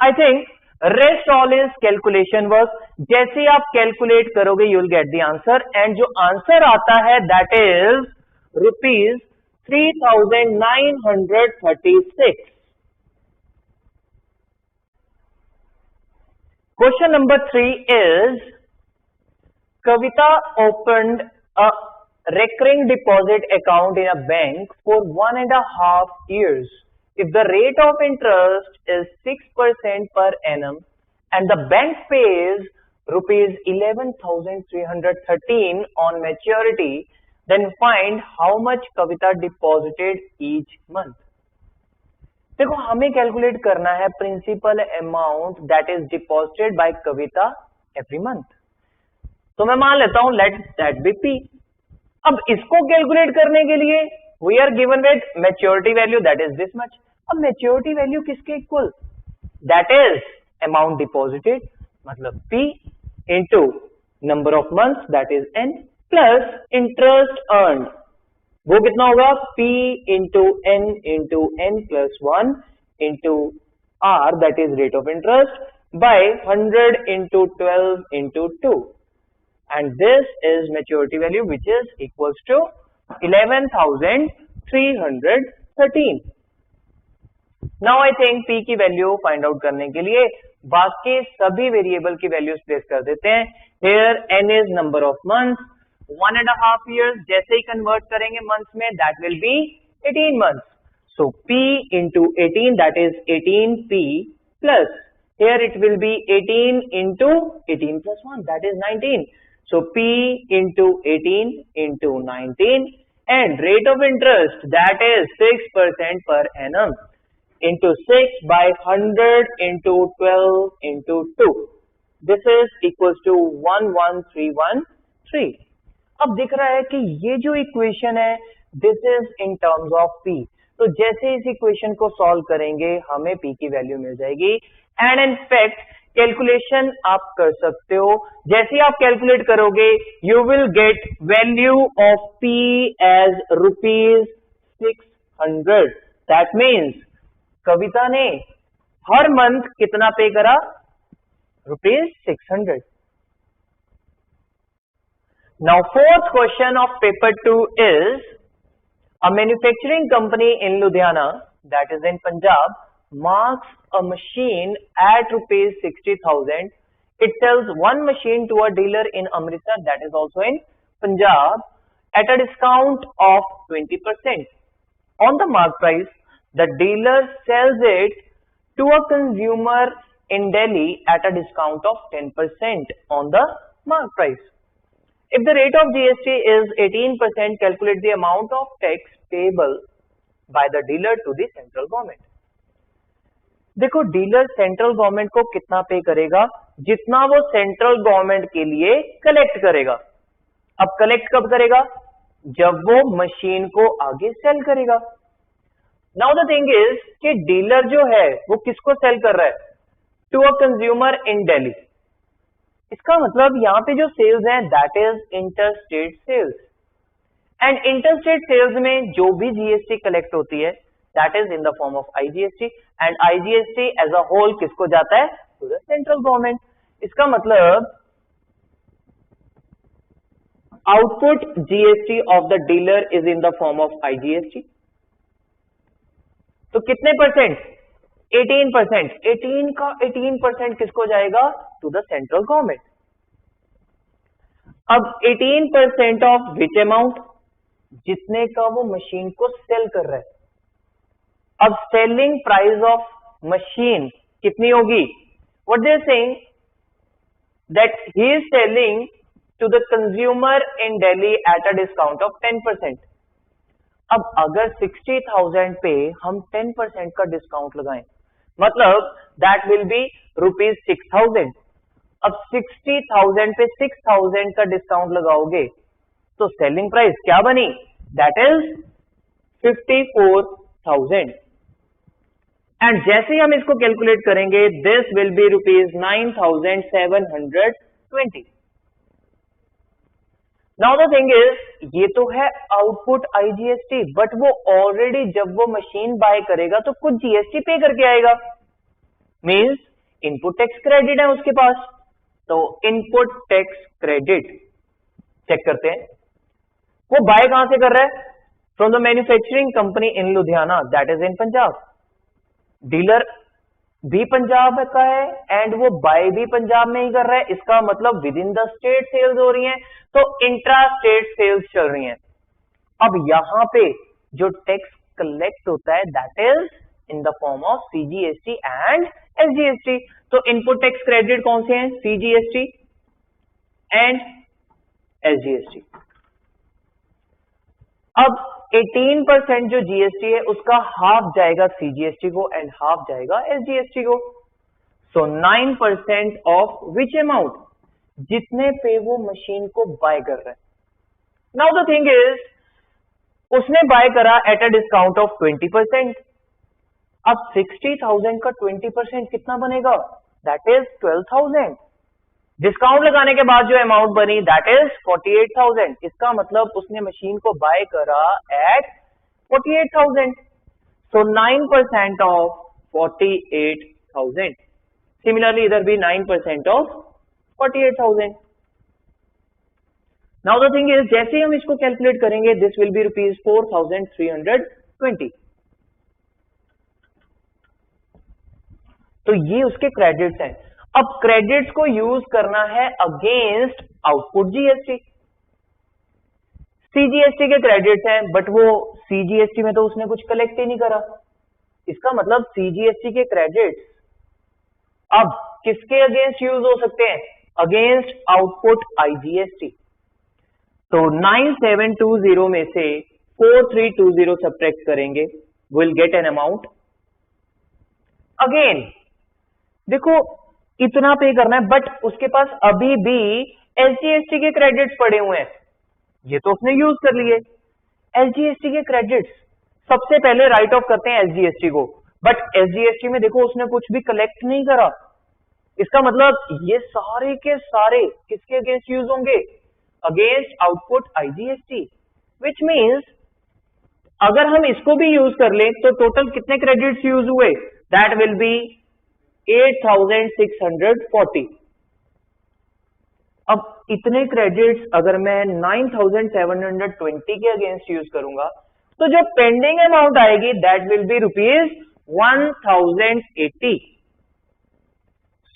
S1: I think rest all is calculation work. जैसे आप calculate करोगे you will get the answer. And जो answer आता है that is ₹3,936. Question number 3 is Kavita opened a recurring deposit account in a bank for 1.5 years. If the rate of interest is 6% per annum and the bank pays ₹11,313 on maturity, then find how much Kavita deposited each month. देखो हमें calculate करना है principal amount that is deposited by Kavita every month. तो मैं मान लेता हूं let that B P. अब इसको कैलकुलेट करने के लिए we are given with maturity value that is this much. अब मैच्योरिटी वैल्यू किसके इक्वल? दैट इज अमाउंट डिपॉजिटेड, मतलब P into number of months that is N plus interest earned, वो कितना होगा? P into N plus 1 into R that is rate of interest by 100 into 12 into 2, and this is maturity value which is equals to 11,313. Now I think P की value find out करने के लिए बाकी सभी variable की values place कर देते हैं. Here N is number of months, 1.5 years, जैसे ही कन्वर्ट करेंगे मंथ्स में that will be 18 months. So P into 18 that is 18P plus here it will be 18 into 18 plus 1 that is 19. So P into 18 into 19 and rate of interest that is 6% per annum into 6 by 100 into 12 into 2. This is equals to 11313. अब दिख रहा है कि ये जो equation है this is in terms of P. तो जैसे इस इक्वेशन को सॉल्व करेंगे हमें P की वैल्यू मिल जाएगी. एंड इन फैक्ट कैलकुलेशन आप कर सकते हो. जैसे आप कैलकुलेट करोगे you will get value of P as ₹600. That means Kavita ने हर मंथ कितना पे करा? ₹600. Now fourth question of paper 2 इज a manufacturing company in Ludhiana that is in Punjab marks a machine at ₹60,000. It sells one machine to a dealer in Amritsar that is also in Punjab at a discount of 20%. On the mark price, the dealer sells it to a consumer in Delhi at a discount of 10% on the mark price. If the rate of GST is 18%, calculate the amount of tax payable by the dealer to the central government. देखो dealer central government को कितना पे करेगा? जितना वो central government के लिए collect करेगा. अब कलेक्ट कब करेगा? जब वो मशीन को आगे सेल करेगा. नाउ द थिंग इज कि डीलर जो है वो किसको सेल कर रहा है? To a consumer in Delhi. इसका मतलब यहाँ पे जो सेल्स है that is inter state sales. And inter state sales में जो भी जीएसटी कलेक्ट होती है that is in the form of IGST and IGST as a whole किसको जाता है? to the central government. इसका मतलब output GST of the dealer is in the form of IGST. तो कितने परसेंट? 18%. 18 का 18% किसको जाएगा? to the central government. अब 18% of which amount? जितने का वो मशीन को सेल कर रहा है. अब सेलिंग प्राइस ऑफ मशीन कितनी होगी? What they are saying that he is selling to the consumer in Delhi at a discount of 10%. अब अगर 60,000 पे हम 10% का डिस्काउंट लगाएं मतलब दैट विल बी ₹6,000. अब 60,000 पे 6,000 का डिस्काउंट लगाओगे तो सेलिंग प्राइस क्या बनी? That is 54,000. एंड जैसे ही हम इसको कैलकुलेट करेंगे this will B ₹9,720. Now the thing is ये तो है आउटपुट आईजीएसटी बट वो ऑलरेडी जब वो मशीन बाय करेगा तो कुछ जीएसटी पे करके आएगा. मींस इनपुट टैक्स क्रेडिट है उसके पास. तो इनपुट टैक्स क्रेडिट चेक करते हैं. वो बाय कहां से कर रहा है? From the manufacturing company in Ludhiana that is in Punjab. Dealer भी पंजाब का है एंड वो बाय भी पंजाब में ही कर रहा है. इसका मतलब within the state sales हो रही हैं तो इंट्रा स्टेट सेल्स चल रही हैं. अब यहां पे जो टैक्स कलेक्ट होता है that is in the form of CGST and SGST. तो इनपुट टैक्स क्रेडिट कौन से हैं? CGST and SGST. अब 18% जो जीएसटी है उसका हाफ जाएगा सीजीएसटी को एंड हाफ जाएगा एसजीएसटी को. सो 9% ऑफ विच अमाउंट? जितने पे वो मशीन को बाय कर रहा है. नाउ द थिंग इज उसने बाय करा एट अ डिस्काउंट ऑफ 20%। अब 60,000 का 20% कितना बनेगा? That is 12,000। डिस्काउंट लगाने के बाद जो अमाउंट बनी दैट इज 48,000। इसका मतलब उसने मशीन को बाय करा एट 48,000। So 9% of 48,000। सिमिलरली इधर भी 9% of 48,000। Now the thing is, जैसे हम इसको कैलकुलेट करेंगे दिस विल बी रुपीज 4,320। तो ये उसके क्रेडिट्स हैं। अब क्रेडिट्स को यूज करना है अगेंस्ट आउटपुट जीएसटी। सीजीएसटी के क्रेडिट्स हैं बट वो सीजीएसटी में तो उसने कुछ कलेक्ट ही नहीं करा। इसका मतलब सीजीएसटी के क्रेडिट्स अब किसके अगेंस्ट यूज हो सकते हैं? Against output IGST. तो 9720 में से 4320 सब्ट्रैक्ट करेंगे, will get an amount. Again देखो इतना पे करना है बट उसके पास अभी भी एसजीएसटी के क्रेडिट्स पड़े हुए हैं, ये तो उसने यूज कर लिए। एसजीएसटी के क्रेडिट्स सबसे पहले राइट ऑफ करते हैं एसजीएसटी को, बट एसजीएसटी में देखो उसने कुछ भी कलेक्ट नहीं करा। इसका मतलब ये सारे के सारे किसके अगेंस्ट यूज होंगे? Against output IGST. Which means अगर हम इसको भी यूज कर लें तो टोटल कितने क्रेडिट्स यूज हुए? That will B 8,640। अब इतने क्रेडिट्स अगर मैं 9,720 के अगेंस्ट यूज करूंगा तो जो पेंडिंग अमाउंट आएगी that will be rupees 1,080।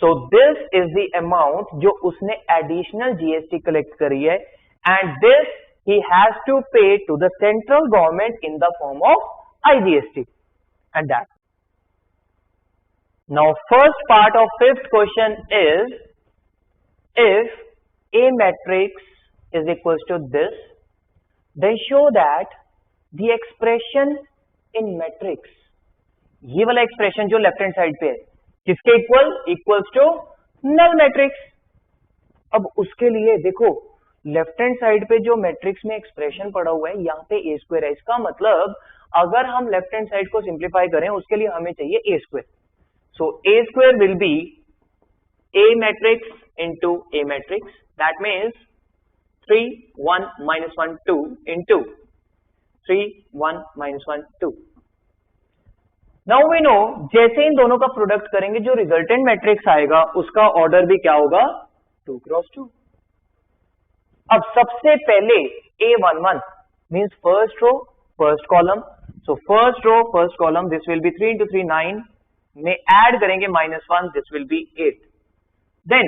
S1: So this is the amount जो उसने एडिशनल जीएसटी कलेक्ट करी है and this he has to pay to the central government in the form of IGST and that. Now first part of fifth question is, if A matrix is equals to this, then show that the expression in matrix, ये वाला expression जो left hand side पे है किसके इक्वल? Equals to null matrix. अब उसके लिए देखो लेफ्ट हैंड साइड पे जो मैट्रिक्स में एक्सप्रेशन पड़ा हुआ है यहाँ पे ए स्क्वायर है। इसका मतलब अगर हम लेफ्ट हैंड साइड को सिंप्लीफाई करें उसके लिए हमें चाहिए ए square. So A square will be A matrix into A matrix. That means 3, 1, minus 1, 2 into 3, 1, minus 1, 2. Now we know जैसे इन दोनों का प्रोडक्ट करेंगे जो रिजल्टेंट मैट्रिक्स आएगा उसका ऑर्डर भी क्या होगा? 2 क्रॉस 2। अब सबसे पहले A11 means first row first column. So first row first column this will be 3 into 3 9 में ऐड करेंगे -1 this will be 8। Then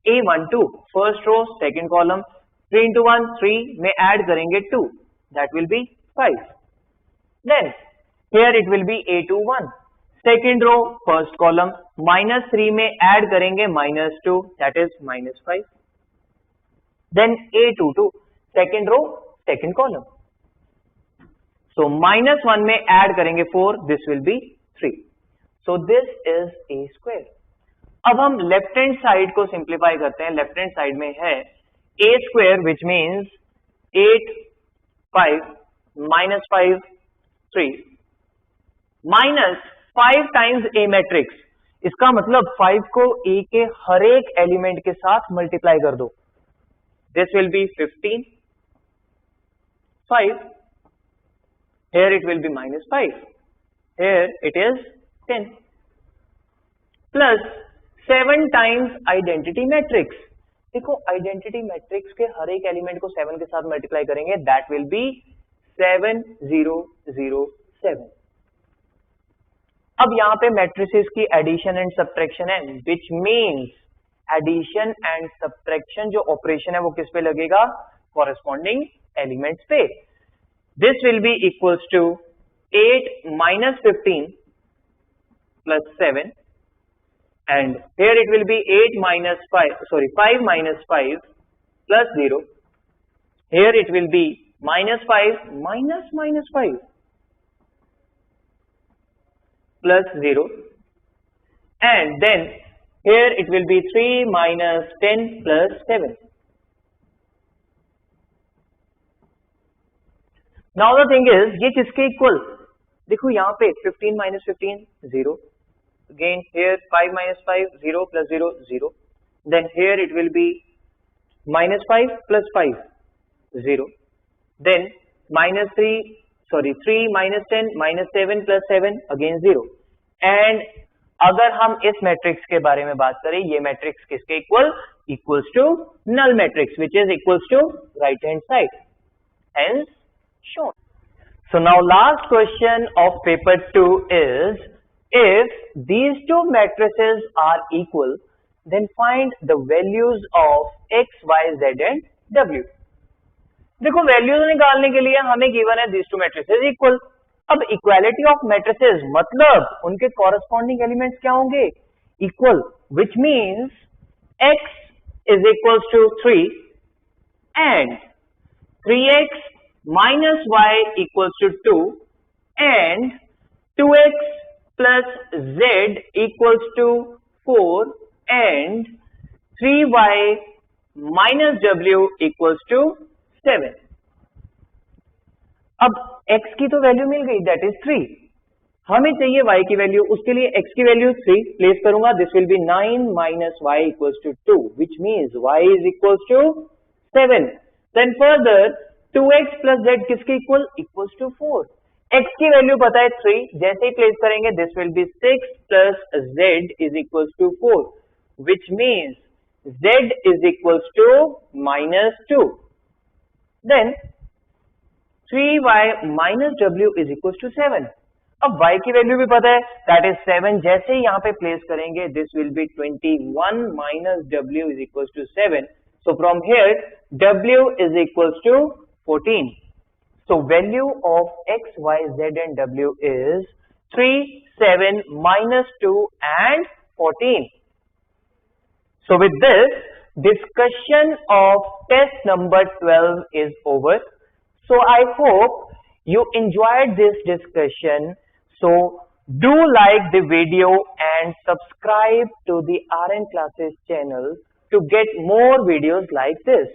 S1: A12 first row second column 3 into 1 3 में ऐड करेंगे 2 that will be 5। Then here it will be A21 second row first column -3 में add करेंगे -2 that is -5। Then A22 second row second column so -1 में add करेंगे 4 this will be 3। So this is A square. अब हम left hand side को simplify करते हैं। Left hand side में है A square which means 8 5 -5 3 -5 times A matrix। इसका मतलब 5 को A के हर एक एलिमेंट के साथ मल्टीप्लाई कर दो। This will be 15 5 here it will be -5 here it is 10 plus 7 times identity matrix. देखो आइडेंटिटी मैट्रिक्स के हर एक एलिमेंट को 7 के साथ मल्टीप्लाई करेंगे दैट विल बी 7007। अब यहां पे मैट्रिसेस की एडिशन एंड सब्ट्रैक्शन है which means addition and subtraction जो ऑपरेशन है वो किस पे लगेगा? कॉरेस्पॉन्डिंग एलिमेंट्स पे। This will be equals to 8 - 15 plus 7 and here it will be 5 minus 5 plus 0 here it will be -5 minus 5 plus 0 and then here it will be 3 minus 10 plus 7। Now the thing is ये किसके equal, देखो यहाँ पे 15 minus 15 0, again here 5 minus 5 0 plus 0 0, then here it will be minus 5 plus 5 0, then minus 3 minus 10 minus 7 plus 7 again 0, and अगर हम इस matrix के बारे में बात करें, ये मैट्रिक्स किसके इक्वल, equals to null matrix which is equals to right hand side, hence shown. So now last question of paper 2 is, if these two matrices are equal, then find the values of x, y, z and w. देखो values निकालने के लिए हमें given है these two matrices equal. अब equality of matrices मतलब उनके corresponding elements क्या होंगे, equal, which means x is equals to 3 and 3x minus y equals to 2 and 2x plus z equals to 4 and 3y minus w equals to 7. अब x की तो value मिल गई, that is 3, हमें चाहिए y की value, उसके लिए x की वैल्यू 3 प्लेस करूंगा, this will B 9 minus y equals to 2 which means y is equals to 7. Then further 2x plus z किसके इक्वल, इक्वल्स टू 4, x की वैल्यू पता है 3, जैसे ही प्लेस करेंगे this will B 6 plus z is equals to 4 which means z is equals to -2. Then 3y minus w is equals to 7. अब y की value भी पता है, दैट इज 7, जैसे ही यहाँ पे प्लेस करेंगे this will B 21 minus w is equals to 7. So from here w is equals to 14. So value of x, y, z and w is 3, 7, -2 and 14. So with this, discussion of test number 12 is over. So I hope you enjoyed this discussion. So do like the video and subscribe to the RN Classes channel to get more videos like this.